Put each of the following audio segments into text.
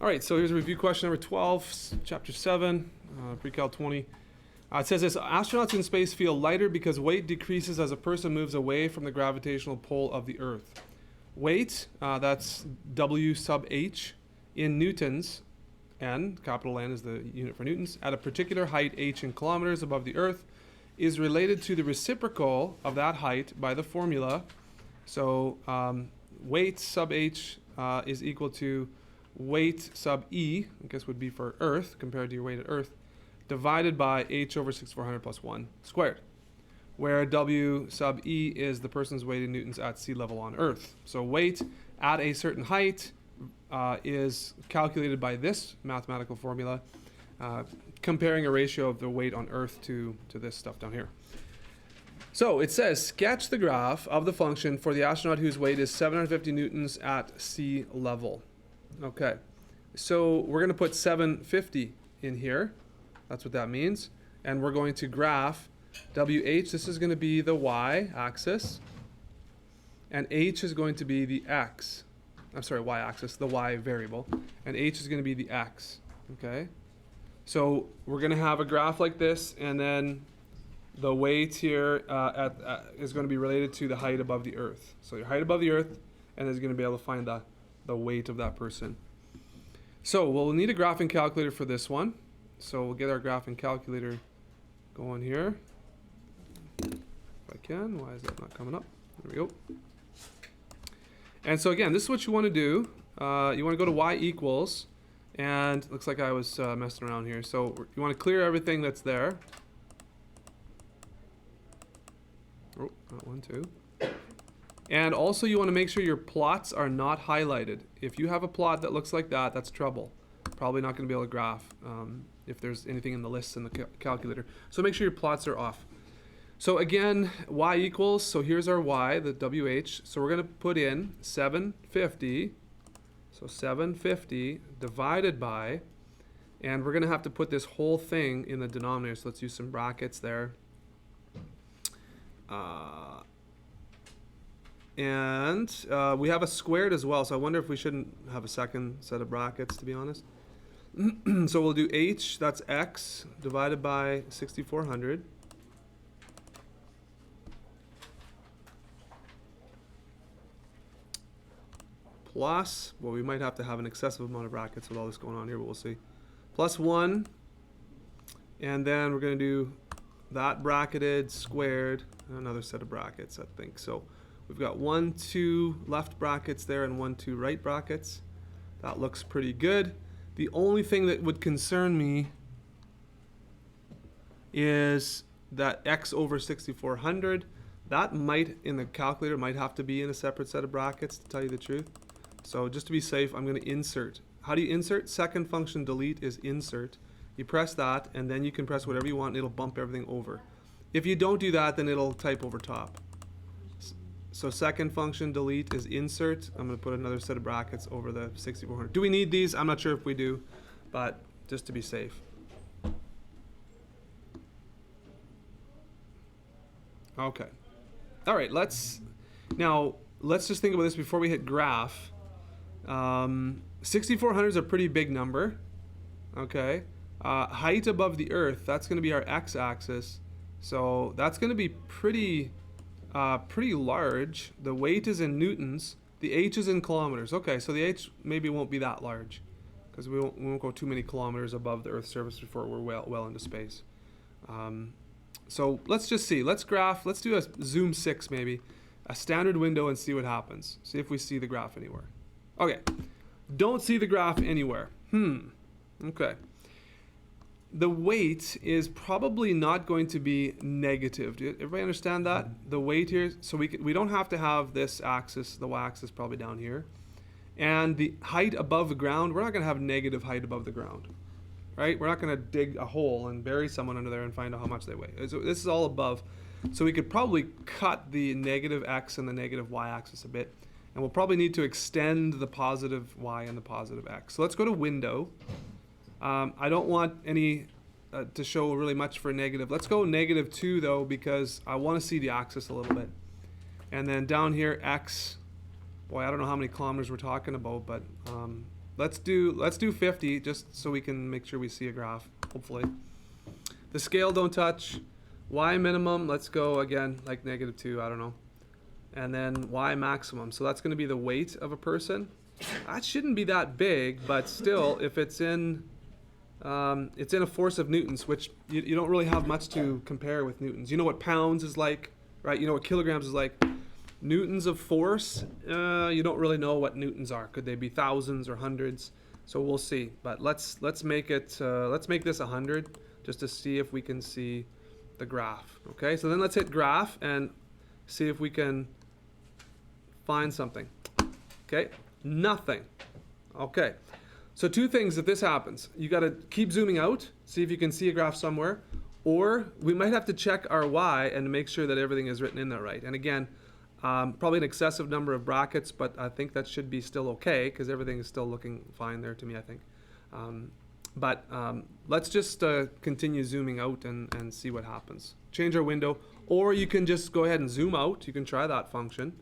All right, so here's a review question number 12, chapter 7, pre-cal 20. It says this: astronauts in space feel lighter because weight decreases as a person moves away from the gravitational pull of the Earth. Weight, that's W sub h, in newtons, N, capital N is the unit for newtons, at a particular height, h in kilometers above the Earth, is related to the reciprocal of that height by the formula. So weight sub h is equal to weight sub e, I guess would be for Earth, compared to your weight at Earth, divided by h over 6400 plus 1 squared, where W sub e is the person's weight in newtons at sea level on Earth. So weight at a certain height is calculated by this mathematical formula, comparing a ratio of the weight on Earth to this stuff down here. So it says, sketch the graph of the function for the astronaut whose weight is 750 newtons at sea level. Okay, so we're going to put 750 in here. That's what that means. And we're going to graph WH. This is going to be the y-axis. And h is going to be the x. I'm sorry, y-axis, the y variable. And h is going to be the x. Okay? So we're going to have a graph like this, and then the weight here is going to be related to the height above the Earth. So your height above the Earth, and is going to be able to find the weight of that person. So we'll need a graphing calculator for this one. So we'll get our graphing calculator going here. If I can. Why is that not coming up? There we go. And so again, this is what you want to do. You want to go to y equals, and it looks like I was messing around here. So you want to clear everything that's there. Oh, not one, two. And also you want to make sure your plots are not highlighted. If you have a plot that looks like that, that's trouble. Probably not going to be able to graph if there's anything in the lists in the calculator. So make sure your plots are off. So again, y equals, so here's our y, the WH. So we're going to put in 750. So 750 divided by, and we're going to have to put this whole thing in the denominator. So let's use some brackets there. And we have a squared as well, so I wonder if we shouldn't have a second set of brackets, to be honest. So we'll do h, that's x, divided by 6400. Plus, well, we might have to have an excessive amount of brackets with all this going on here, but we'll see. Plus 1, and then we're going to do that bracketed, squared, and another set of brackets, I think. So we've got 1, 2 left brackets there and 1, 2 right brackets. That looks pretty good. The only thing that would concern me is that x over 6400. That might, in the calculator, might have to be in a separate set of brackets, to tell you the truth. So just to be safe, I'm going to insert. How do you insert? Second function delete is insert. You press that, and then you can press whatever you want, and it'll bump everything over. If you don't do that, then it'll type over top. So second function delete is insert. I'm going to put another set of brackets over the 6400. Do we need these? I'm not sure if we do, but just to be safe. Okay. All right, let's just think about this before we hit graph. 6400 is a pretty big number. Okay. Height above the Earth, that's going to be our x-axis. So that's going to be pretty large. The weight is in newtons. The h is in kilometers. Okay, so the h maybe won't be that large because we won't go too many kilometers above the Earth's surface before we're well into space. So let's just see. Let's graph. Let's do a zoom 6 maybe, a standard window, and see what happens. See if we see the graph anywhere. Okay, don't see the graph anywhere. Okay. The weight is probably not going to be negative. Do everybody understand that? The weight here, so we don't have to have this axis, the y-axis probably down here. And the height above the ground, we're not going to have negative height above the ground. Right? We're not going to dig a hole and bury someone under there and find out how much they weigh. So this is all above. So we could probably cut the negative x and the negative y-axis a bit. And we'll probably need to extend the positive y and the positive x. So let's go to window. I don't want any to show really much for negative. Let's go -2 though, because I want to see the axis a little bit. And then down here, x. Boy, I don't know how many kilometers we're talking about, but let's do 50 just so we can make sure we see a graph, hopefully. The scale don't touch. Y minimum, let's go again like -2, I don't know. And then Y maximum. So that's going to be the weight of a person. That shouldn't be that big, but still, if it's in a force of newtons, which you don't really have much to compare with newtons. You know what pounds is like, right? You know what kilograms is like. Newtons of force, you don't really know what newtons are. Could they be thousands or hundreds? So we'll see. But let's make this 100 just to see if we can see the graph. Okay, so then let's hit graph and see if we can find something. Okay, nothing. Okay, so two things if this happens. You got to keep zooming out, see if you can see a graph somewhere, or we might have to check our Y and make sure that everything is written in there right. And again, probably an excessive number of brackets, but I think that should be still okay because everything is still looking fine there to me, I think. But let's just continue zooming out and see what happens. Change our window, or you can just go ahead and zoom out. You can try that function.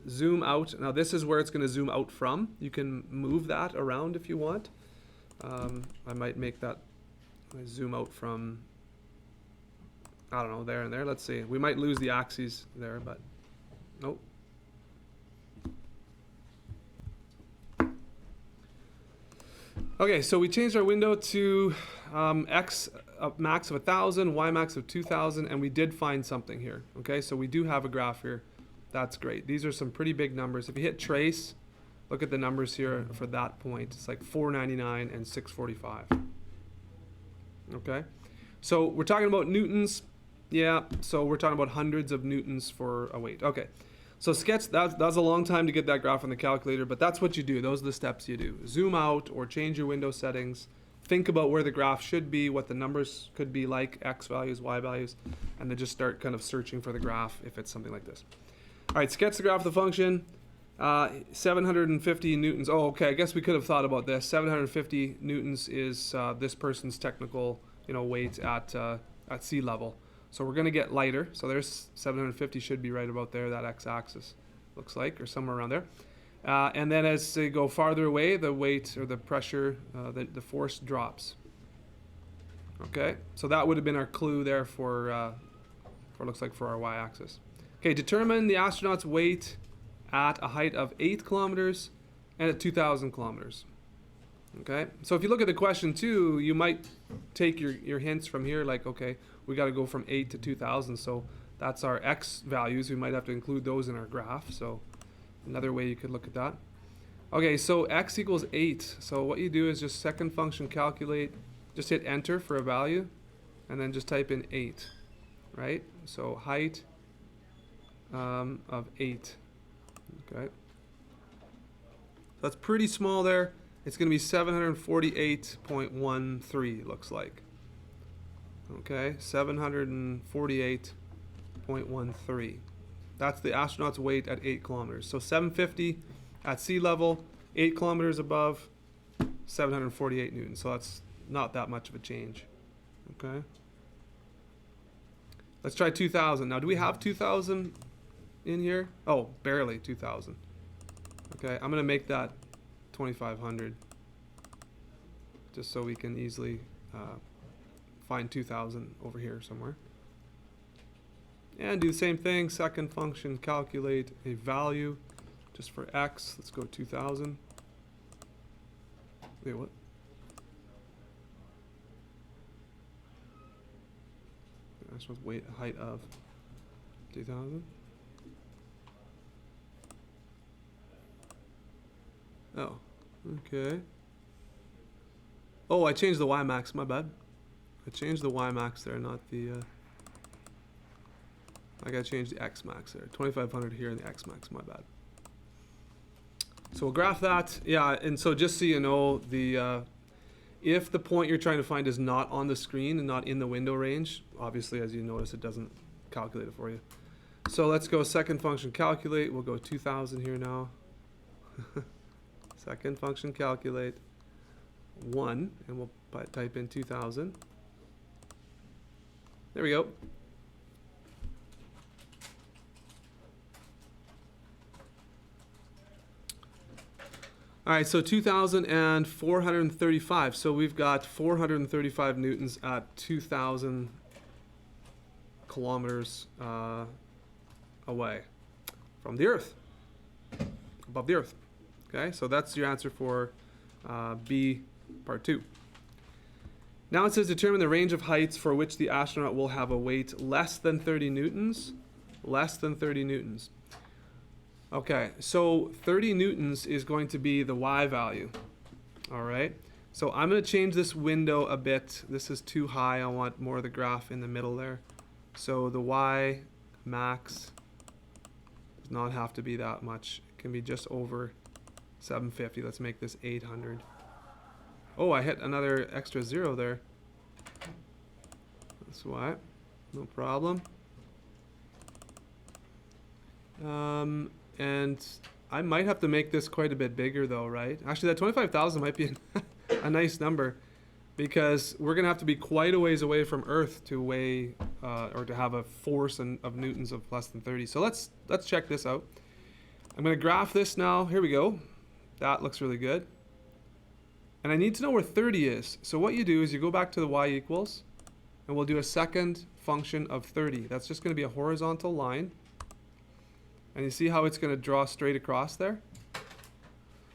Zoom out. Now this is where it's going to zoom out from. You can move that around if you want. I might make that zoom out from, I don't know, there and there. Let's see. We might lose the axes there, but nope. Okay, so we changed our window to x max of 1,000, y max of 2,000, and we did find something here. Okay, so we do have a graph here. That's great. These are some pretty big numbers. If you hit trace, look at the numbers here for that point. It's like 499 and 645. Okay, so we're talking about newtons. Yeah, so we're talking about hundreds of newtons for a weight. Okay, so sketch, that was a long time to get that graph on the calculator, but that's what you do. Those are the steps you do. Zoom out or change your window settings. Think about where the graph should be, what the numbers could be like, x values, y values, and then just start kind of searching for the graph if it's something like this. All right, sketch the graph of the function. 750 newtons. Oh, okay, I guess we could have thought about this. 750 newtons is this person's technical, weight at sea level. So we're going to get lighter. So there's 750 should be right about there, that x-axis looks like, or somewhere around there. And then as they go farther away, the weight or the pressure, the force drops. Okay, so that would have been our clue there for looks like for our y-axis. Okay, determine the astronaut's weight at a height of 8 kilometers and at 2,000 kilometers. Okay, so if you look at the question too, you might take your hints from here, like, okay, we got to go from 8 to 2,000, so that's our x values. We might have to include those in our graph, so another way you could look at that. Okay, so x equals 8. So what you do is just second function calculate, just hit enter for a value, and then just type in 8, right? So height of 8. Okay, that's pretty small there. It's going to be 748.13, looks like. Okay, 748.13. That's the astronaut's weight at 8 kilometers. So 750 at sea level, 8 kilometers above, 748 newtons. So that's not that much of a change. Okay. Let's try 2,000. Now, do we have 2,000 in here? Oh, barely 2,000. Okay, I'm going to make that 2,500 just so we can easily find 2,000 over here somewhere. And do the same thing, second function, calculate a value just for x. Let's go 2,000. Wait, what? That's with weight, height of 2,000. Oh, okay. Oh, I changed the y max, my bad. I changed the y max there, not the, I gotta change the x max there. 2,500 here and the x max, my bad. So we'll graph that. Yeah, and so just so you know, the if the point you're trying to find is not on the screen and not in the window range, obviously as you notice it doesn't calculate it for you. So let's go second function calculate. We'll go 2,000 here now. Second function calculate 1, and we'll type in 2,000. There we go. All right, so 2,435. So we've got 435 newtons at 2,000 kilometers away from the Earth, above the Earth. Okay, so that's your answer for B, part 2. Now it says determine the range of heights for which the astronaut will have a weight less than 30 newtons. Less than 30 newtons. Okay, so 30 newtons is going to be the Y value. All right, so I'm going to change this window a bit. This is too high. I want more of the graph in the middle there. So the Y max does not have to be that much. It can be just over 750. Let's make this 800. Oh, I hit another extra 0 there. That's why. No problem. And I might have to make this quite a bit bigger though, right? Actually, that 25,000 might be a nice number, because we're going to have to be quite a ways away from Earth to weigh or to have a force of newtons of less than 30. So let's check this out. I'm going to graph this now. Here we go. That looks really good. And I need to know where 30 is. So what you do is you go back to the y equals, and we'll do a second function of 30. That's just going to be a horizontal line. And you see how it's going to draw straight across there?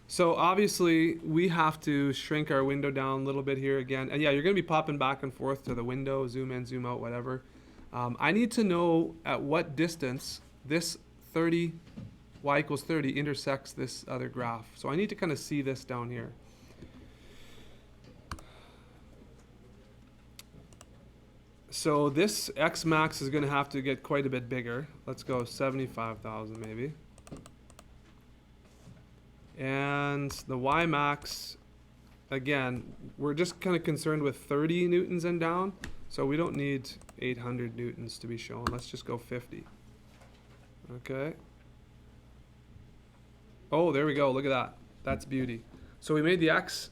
So obviously we have to shrink our window down a little bit here again. And yeah, you're going to be popping back and forth to the window, zoom in, zoom out, whatever. I need to know at what distance this 30, y equals 30, intersects this other graph. So I need to kind of see this down here. So this X max is going to have to get quite a bit bigger. Let's go 75,000 maybe. And the Y max, again, we're just kind of concerned with 30 newtons and down. So we don't need 800 newtons to be shown. Let's just go 50. Okay. Oh, there we go. Look at that. That's beauty. So we made the X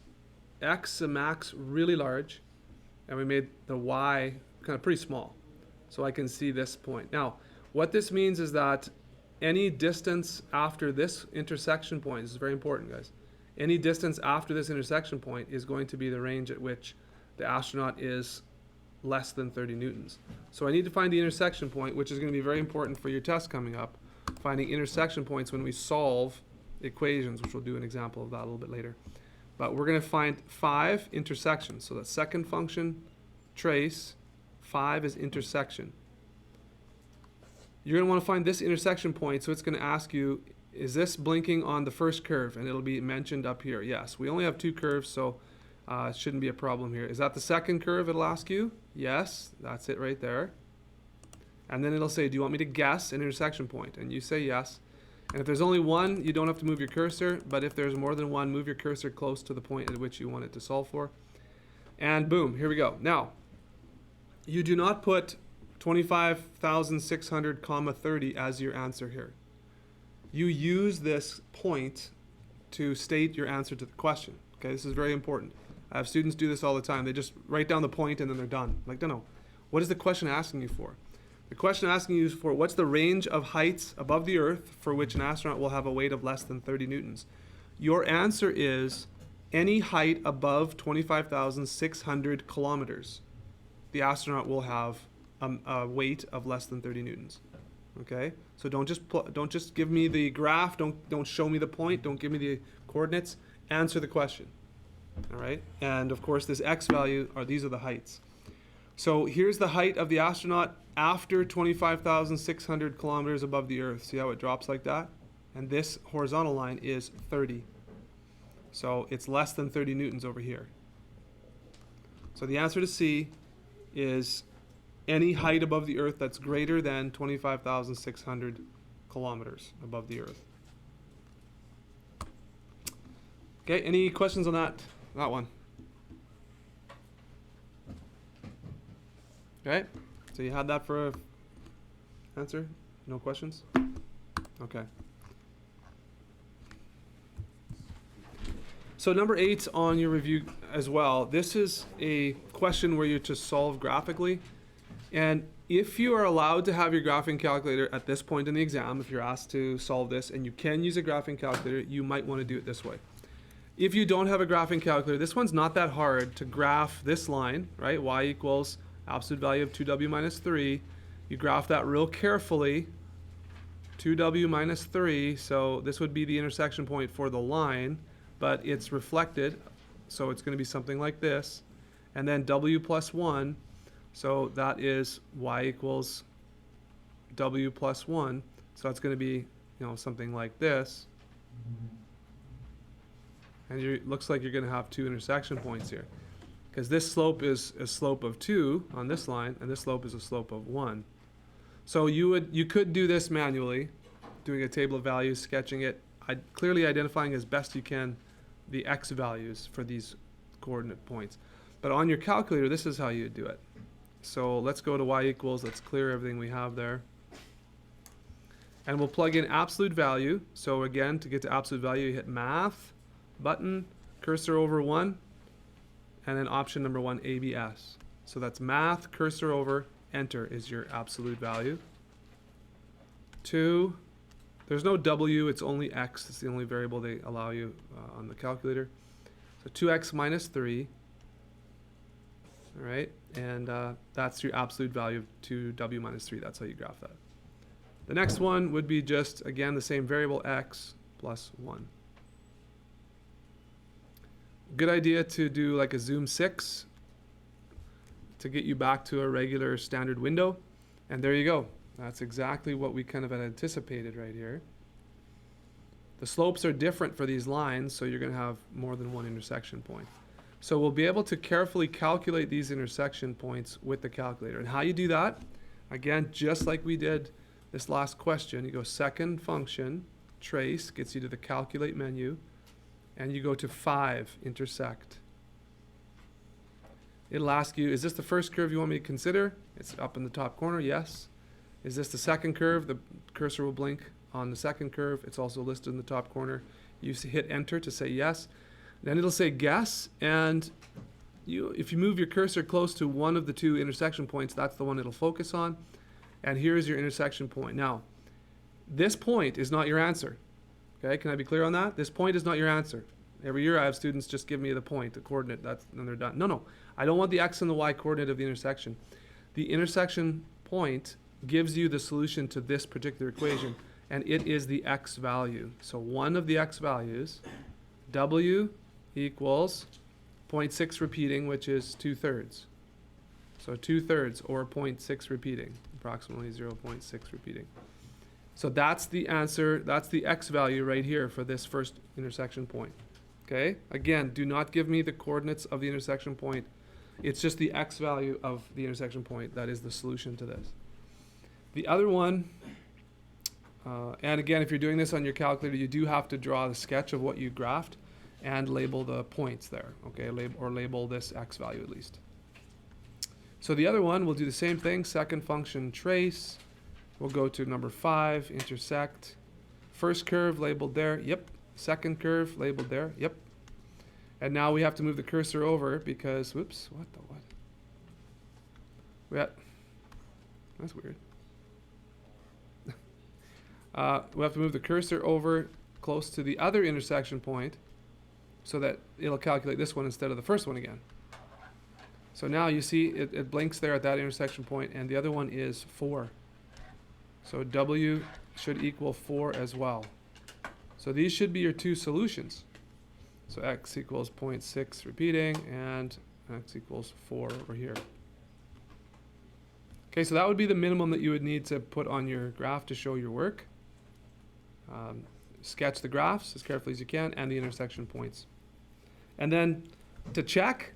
max really large, and we made the Y kind of pretty small, so I can see this point. Now, what this means is that any distance after this intersection point, this is very important, guys, any distance after this intersection point is going to be the range at which the astronaut is less than 30 newtons. So I need to find the intersection point, which is going to be very important for your test coming up, finding intersection points when we solve equations, which we'll do an example of that a little bit later. But we're going to find 5 intersections. So the second function, trace, 5 is intersection. You're going to want to find this intersection point, so it's going to ask you, is this blinking on the first curve? And it'll be mentioned up here. Yes, we only have 2 curves, so it shouldn't be a problem here. Is that the second curve it'll ask you? Yes, that's it right there. And then it'll say, do you want me to guess an intersection point? And you say yes. And if there's only one, you don't have to move your cursor, but if there's more than one, move your cursor close to the point at which you want it to solve for. And boom, here we go. Now, you do not put 25,600, 30 as your answer here. You use this point to state your answer to the question. Okay, this is very important. I have students do this all the time. They just write down the point and then they're done. Like, no. What is the question asking you for? The question asking you is for what's the range of heights above the Earth for which an astronaut will have a weight of less than 30 newtons. Your answer is any height above 25,600 kilometers. The astronaut will have a weight of less than 30 newtons. Okay, so don't just give me the graph. Don't show me the point. Don't give me the coordinates. Answer the question. All right, and of course this X value these are the heights. So here's the height of the astronaut after 25,600 kilometers above the Earth. See how it drops like that? And this horizontal line is 30. So it's less than 30 newtons over here. So the answer to C is any height above the Earth that's greater than 25,600 kilometers above the Earth. Okay, any questions on that one? Okay, so you had that for an answer? No questions? Okay. So number 8 on your review as well, this is a question where you just solve graphically. And if you are allowed to have your graphing calculator at this point in the exam, if you're asked to solve this and you can use a graphing calculator, you might want to do it this way. If you don't have a graphing calculator, this one's not that hard to graph this line, right? Y equals absolute value of 2w minus 3. You graph that real carefully. 2w minus 3, so this would be the intersection point for the line, but it's reflected, so it's going to be something like this. And then w plus 1, so that is y equals w plus 1, so it's going to be, something like this. And it looks like you're going to have two intersection points here, because this slope is a slope of 2 on this line, and this slope is a slope of 1. So you could do this manually, doing a table of values, sketching it, clearly identifying as best you can the x values for these coordinate points. But on your calculator, this is how you do it. So let's go to y equals, let's clear everything we have there. And we'll plug in absolute value. So again, to get to absolute value, you hit math, button, cursor over 1, and then option number 1, ABS. So that's math, cursor over, enter is your absolute value. 2, there's no w, it's only x. It's the only variable they allow you on the calculator. So 2x minus 3. All right, and that's your absolute value of 2w minus 3. That's how you graph that. The next one would be just, again, the same variable x plus 1. Good idea to do like a zoom 6 to get you back to a regular standard window. And there you go. That's exactly what we kind of had anticipated right here. The slopes are different for these lines, so you're going to have more than one intersection point. So we'll be able to carefully calculate these intersection points with the calculator. And how you do that, again, just like we did this last question, you go second function, trace, gets you to the calculate menu, and you go to 5, intersect. It'll ask you, is this the first curve you want me to consider? It's up in the top corner, yes. Is this the second curve? The cursor will blink on the second curve. It's also listed in the top corner. You hit enter to say yes. Then it'll say guess, and if you move your cursor close to one of the two intersection points, that's the one it'll focus on. And here's your intersection point. Now, this point is not your answer. Okay, can I be clear on that? This point is not your answer. Every year I have students just give me the point, the coordinate, and they're done. No, I don't want the x and the y coordinate of the intersection. The intersection point gives you the solution to this particular equation, and it is the x value. So one of the x values, w equals 0.6 repeating, which is 2/3. So 2/3, or 0.6 repeating, approximately 0.6 repeating. So that's the answer, that's the x value right here for this first intersection point. Okay, again, do not give me the coordinates of the intersection point. It's just the x value of the intersection point that is the solution to this. The other one, and again, if you're doing this on your calculator, you do have to draw the sketch of what you graphed and label the points there, okay, or label this x value at least. So the other one, we'll do the same thing, second function trace. We'll go to number 5, intersect. First curve labeled there, yep. Second curve labeled there, yep. And now we have to move the cursor over because, whoops, what? That's weird. We have to move the cursor over close to the other intersection point so that it'll calculate this one instead of the first one again. So now you see it blinks there at that intersection point, and the other one is 4. So w should equal 4 as well. So these should be your two solutions. So x equals 0.6 repeating, and x equals 4 over here. Okay, so that would be the minimum that you would need to put on your graph to show your work. Sketch the graphs as carefully as you can and the intersection points. And then to check,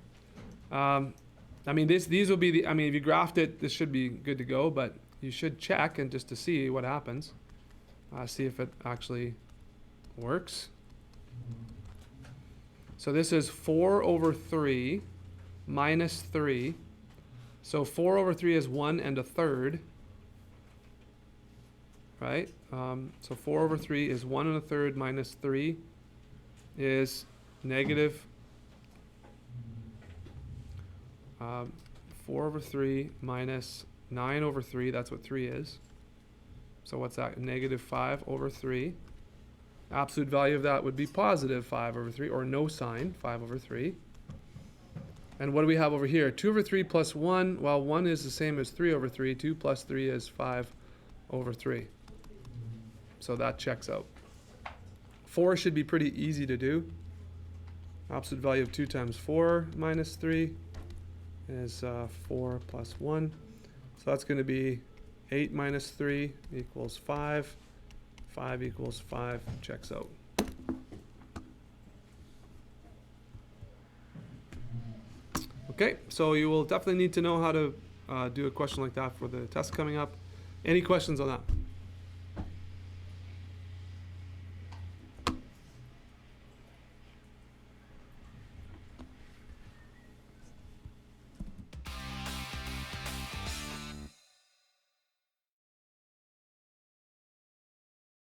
these will be the, if you graphed it, this should be good to go, but you should check and just to see what happens. See if it actually works. So this is 4 over 3 minus 3. So 4 over 3 is 1 1/3. Right? So 4 over 3 is 1 1/3 minus 3 is negative 4 over 3 minus 9 over 3. That's what 3 is. So what's that? Negative 5 over 3. Absolute value of that would be positive 5 over 3, or no sign, 5 over 3. And what do we have over here? 2 over 3 plus 1. Well, 1 is the same as 3 over 3. 2 plus 3 is 5 over 3. So that checks out. 4 should be pretty easy to do. Absolute value of 2 times 4 minus 3 is 4 plus 1. So that's going to be 8 minus 3 equals 5. 5 equals 5, checks out. Okay, so you will definitely need to know how to do a question like that for the test coming up. Any questions on that?